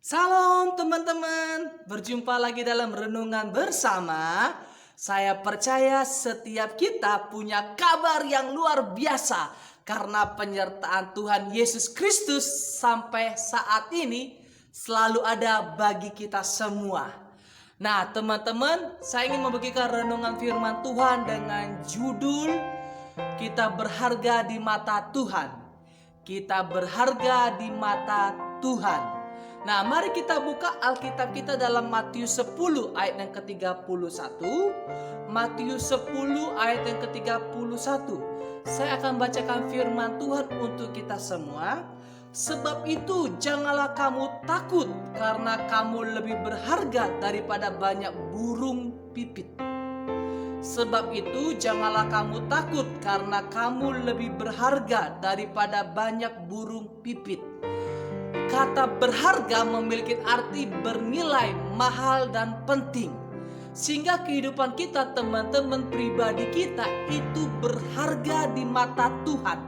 Salam teman-teman, berjumpa lagi dalam renungan bersama. Saya percaya setiap kita punya kabar yang luar biasa karena penyertaan Tuhan Yesus Kristus sampai saat ini selalu ada bagi kita semua. Nah teman-teman, saya ingin membagikan renungan firman Tuhan dengan judul Kita Berharga di Mata Tuhan. Kita berharga di mata Tuhan. Nah, mari kita buka Alkitab kita dalam Matius 10 ayat yang ke-31. Matius 10 ayat yang ke-31. Saya akan bacakan firman Tuhan untuk kita semua. Sebab itu janganlah kamu takut, karena kamu lebih berharga daripada banyak burung pipit. Sebab itu janganlah kamu takut, karena kamu lebih berharga daripada banyak burung pipit. Kata berharga memiliki arti bernilai, mahal dan penting. Sehingga kehidupan kita, teman-teman, pribadi kita itu berharga di mata Tuhan.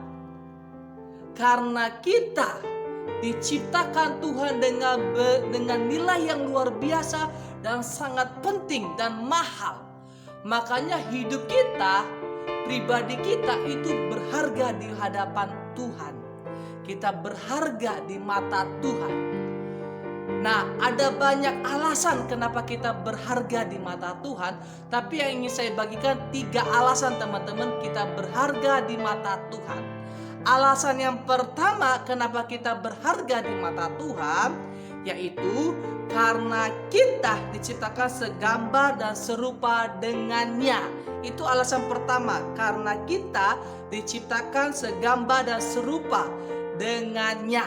Karena kita diciptakan Tuhan dengan nilai yang luar biasa dan sangat penting dan mahal. Makanya hidup kita, pribadi kita itu berharga di hadapan Tuhan. Kita berharga di mata Tuhan. Nah, ada banyak alasan kenapa kita berharga di mata Tuhan. Tapi yang ingin saya bagikan 3 alasan teman-teman kita berharga di mata Tuhan. Alasan yang pertama kenapa kita berharga di mata Tuhan, yaitu karena kita diciptakan segambar dan serupa dengannya. Itu alasan pertama, karena kita diciptakan segambar dan serupa dengannya.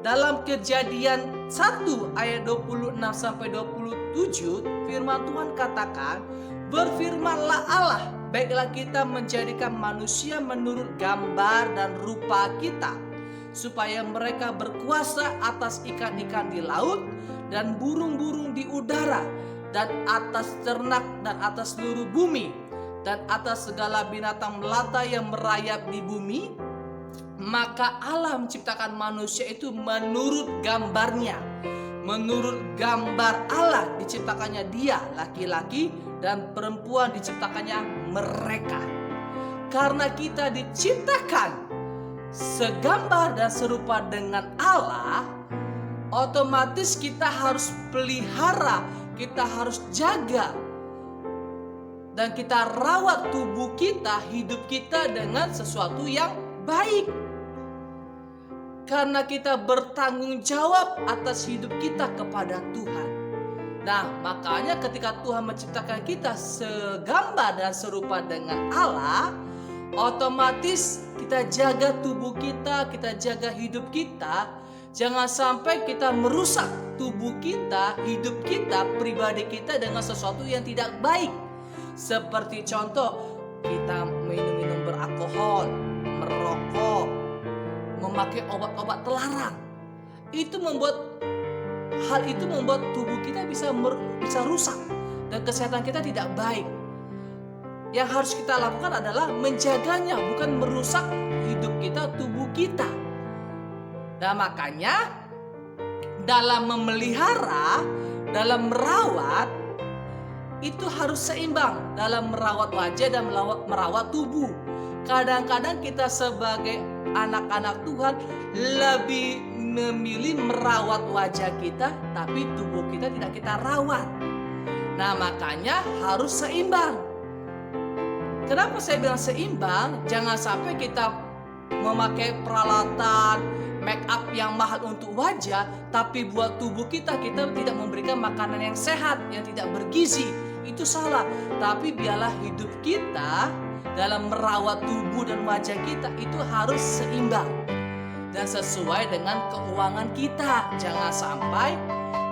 Dalam Kejadian 1 ayat 26 sampai 27, firman Tuhan katakan, "Berfirmanlah Allah, baiklah kita menjadikan manusia menurut gambar dan rupa kita, supaya mereka berkuasa atas ikan-ikan di laut dan burung-burung di udara, dan atas ternak dan atas seluruh bumi, dan atas segala binatang melata yang merayap di bumi." Maka Allah menciptakan manusia itu menurut gambarnya. Menurut gambar Allah diciptakannya dia, laki-laki, dan perempuan diciptakannya mereka. Karena kita diciptakan segambar dan serupa dengan Allah, otomatis kita harus pelihara, kita harus jaga, dan kita rawat tubuh kita, hidup kita dengan sesuatu yang baik. Karena kita bertanggung jawab atas hidup kita kepada Tuhan. Nah, makanya ketika Tuhan menciptakan kita segambar dan serupa dengan Allah, otomatis kita jaga tubuh kita, kita jaga hidup kita. Jangan sampai kita merusak tubuh kita, hidup kita, pribadi kita dengan sesuatu yang tidak baik. Seperti contoh, kita minum-minum beralkohol, merokok, memakai obat-obat terlarang. Hal itu membuat tubuh kita bisa rusak dan kesehatan kita tidak baik. Yang harus kita lakukan adalah menjaganya, bukan merusak hidup kita, tubuh kita. Nah, makanya dalam memelihara, dalam merawat, itu harus seimbang dalam merawat wajah dan merawat tubuh. Kadang-kadang kita sebagai anak-anak Tuhan lebih memilih merawat wajah kita, tapi tubuh kita tidak kita rawat. Nah, makanya harus seimbang. Kenapa saya bilang seimbang? Jangan sampai kita memakai peralatan make up yang mahal untuk wajah, tapi buat tubuh kita tidak memberikan makanan yang sehat, yang tidak bergizi. Itu salah. Tapi biarlah hidup kita dalam merawat tubuh dan wajah kita itu harus seimbang dan sesuai dengan keuangan kita. Jangan sampai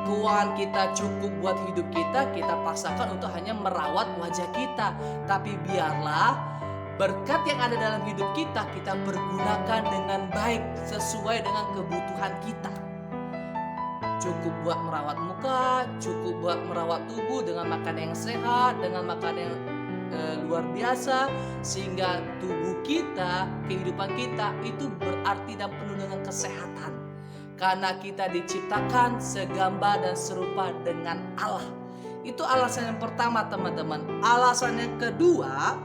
keuangan kita cukup buat hidup kita, kita paksakan untuk hanya merawat wajah kita. Tapi biarlah berkat yang ada dalam hidup kita, kita pergunakan dengan baik sesuai dengan kebutuhan kita. Cukup buat merawat muka, cukup buat merawat tubuh dengan makanan yang sehat, dengan makanan yang luar biasa, sehingga tubuh kita, kehidupan kita itu berarti dan penuh dengan kesehatan. Karena kita diciptakan segambar dan serupa dengan Allah. Itu alasan yang pertama teman-teman. Alasan yang kedua,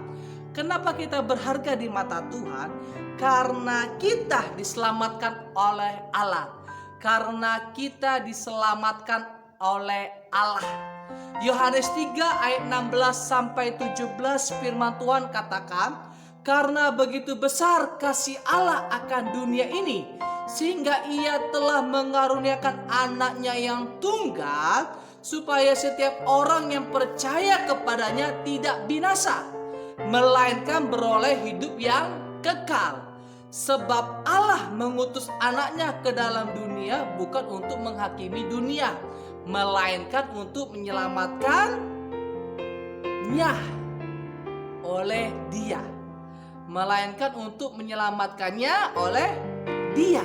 kenapa kita berharga di mata Tuhan? Karena kita diselamatkan oleh Allah. Karena kita diselamatkan oleh Allah. Yohanes 3 ayat 16 sampai 17 firman Tuhan katakan, karena begitu besar kasih Allah akan dunia ini, sehingga ia telah mengaruniakan anaknya yang tunggal, supaya setiap orang yang percaya kepadanya tidak binasa, melainkan beroleh hidup yang kekal. Sebab Allah mengutus anaknya ke dalam dunia bukan untuk menghakimi dunia, melainkan untuk menyelamatkannya oleh Dia. Melainkan untuk menyelamatkannya oleh Dia.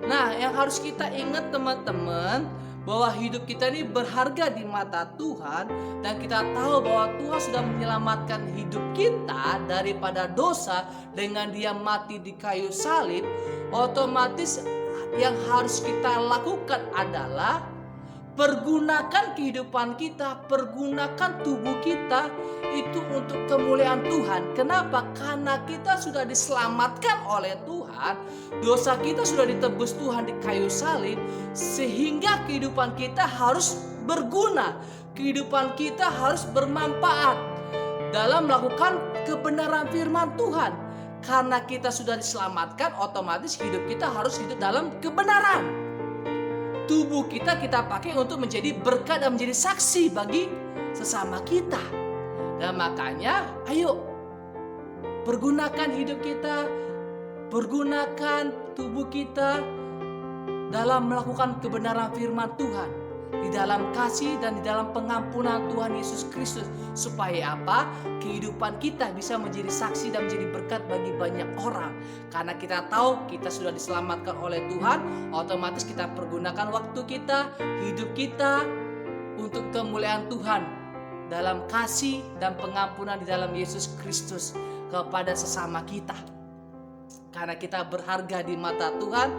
Nah, yang harus kita ingat teman-teman, bahwa hidup kita ini berharga di mata Tuhan, dan kita tahu bahwa Tuhan sudah menyelamatkan hidup kita daripada dosa dengan Dia mati di kayu salib. Otomatis yang harus kita lakukan adalah pergunakan kehidupan kita, pergunakan tubuh kita itu untuk kemuliaan Tuhan. Kenapa? Karena kita sudah diselamatkan oleh Tuhan, dosa kita sudah ditebus Tuhan di kayu salib, sehingga kehidupan kita harus berguna, kehidupan kita harus bermanfaat dalam melakukan kebenaran firman Tuhan. Karena kita sudah diselamatkan, otomatis hidup kita harus hidup dalam kebenaran. Tubuh kita pakai untuk menjadi berkat dan menjadi saksi bagi sesama kita. Dan makanya ayo pergunakan hidup kita, pergunakan tubuh kita dalam melakukan kebenaran firman Tuhan, di dalam kasih dan di dalam pengampunan Tuhan Yesus Kristus. Supaya apa? Kehidupan kita bisa menjadi saksi dan menjadi berkat bagi banyak orang. Karena kita tahu kita sudah diselamatkan oleh Tuhan, otomatis kita pergunakan waktu kita, hidup kita untuk kemuliaan Tuhan dalam kasih dan pengampunan di dalam Yesus Kristus kepada sesama kita. Karena kita berharga di mata Tuhan,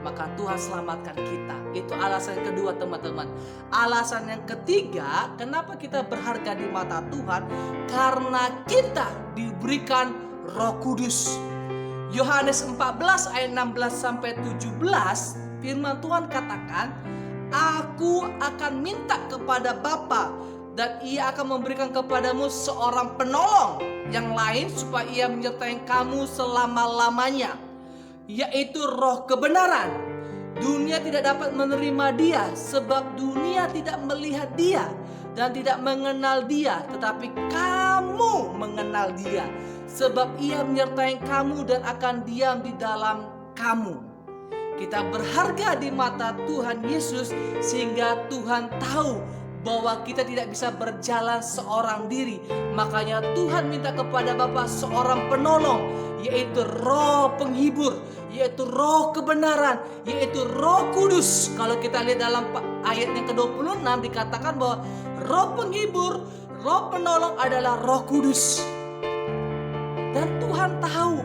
maka Tuhan selamatkan kita. Itu alasan yang kedua teman-teman. Alasan yang ketiga, kenapa kita berharga di mata Tuhan? Karena kita diberikan Roh Kudus. Yohanes 14 ayat 16 sampai 17, firman Tuhan katakan, Aku akan minta kepada Bapa, dan Ia akan memberikan kepadamu seorang penolong yang lain, supaya Ia menyertai kamu selama-lamanya, yaitu Roh kebenaran. Dunia tidak dapat menerima Dia, sebab dunia tidak melihat Dia dan tidak mengenal Dia. Tetapi kamu mengenal Dia, sebab Ia menyertai kamu dan akan diam di dalam kamu. Kita berharga di mata Tuhan Yesus, sehingga Tuhan tahu bahwa kita tidak bisa berjalan seorang diri. Makanya Tuhan minta kepada Bapa seorang penolong, yaitu Roh penghibur, yaitu Roh kebenaran, yaitu Roh Kudus. Kalau kita lihat dalam ayat yang ke-26 dikatakan bahwa Roh penghibur, Roh penolong adalah Roh Kudus. Dan Tuhan tahu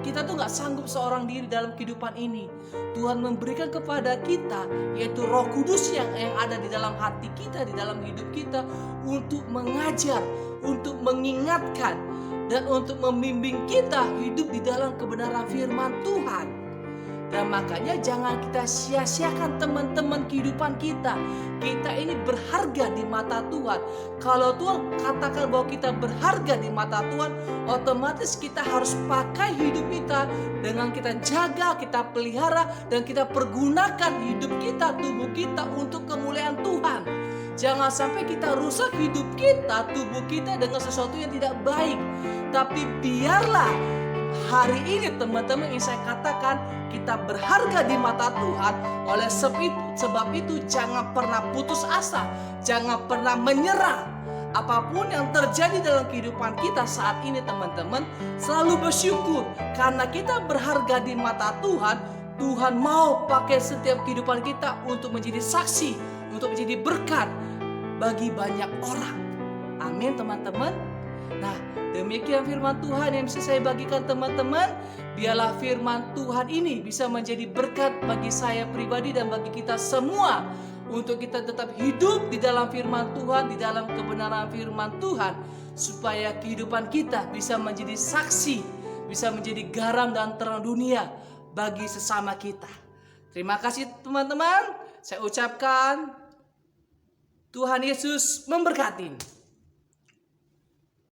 kita tuh gak sanggup seorang diri dalam kehidupan ini. Tuhan memberikan kepada kita, yaitu Roh Kudus yang ada di dalam hati kita, di dalam hidup kita, untuk mengajar, untuk mengingatkan, dan untuk membimbing kita hidup di dalam kebenaran firman Tuhan. Dan makanya jangan kita sia-siakan teman-teman kehidupan kita. Kita ini berharga di mata Tuhan. Kalau Tuhan katakan bahwa kita berharga di mata Tuhan, otomatis kita harus pakai hidup kita dengan kita jaga, kita pelihara, dan kita pergunakan hidup kita, tubuh kita untuk kemuliaan Tuhan. Jangan sampai kita rusak hidup kita, tubuh kita dengan sesuatu yang tidak baik. Tapi biarlah hari ini teman-teman yang saya katakan, kita berharga di mata Tuhan. Oleh sebab itu jangan pernah putus asa, jangan pernah menyerah. Apapun yang terjadi dalam kehidupan kita saat ini teman-teman, selalu bersyukur. Karena kita berharga di mata Tuhan, Tuhan mau pakai setiap kehidupan kita untuk menjadi saksi, untuk menjadi berkat bagi banyak orang. Amin teman-teman. Nah, demikian firman Tuhan yang bisa saya bagikan teman-teman. Biarlah firman Tuhan ini bisa menjadi berkat bagi saya pribadi dan bagi kita semua, untuk kita tetap hidup di dalam firman Tuhan, di dalam kebenaran firman Tuhan, supaya kehidupan kita bisa menjadi saksi, bisa menjadi garam dan terang dunia bagi sesama kita. Terima kasih teman-teman. Saya ucapkan Tuhan Yesus memberkati.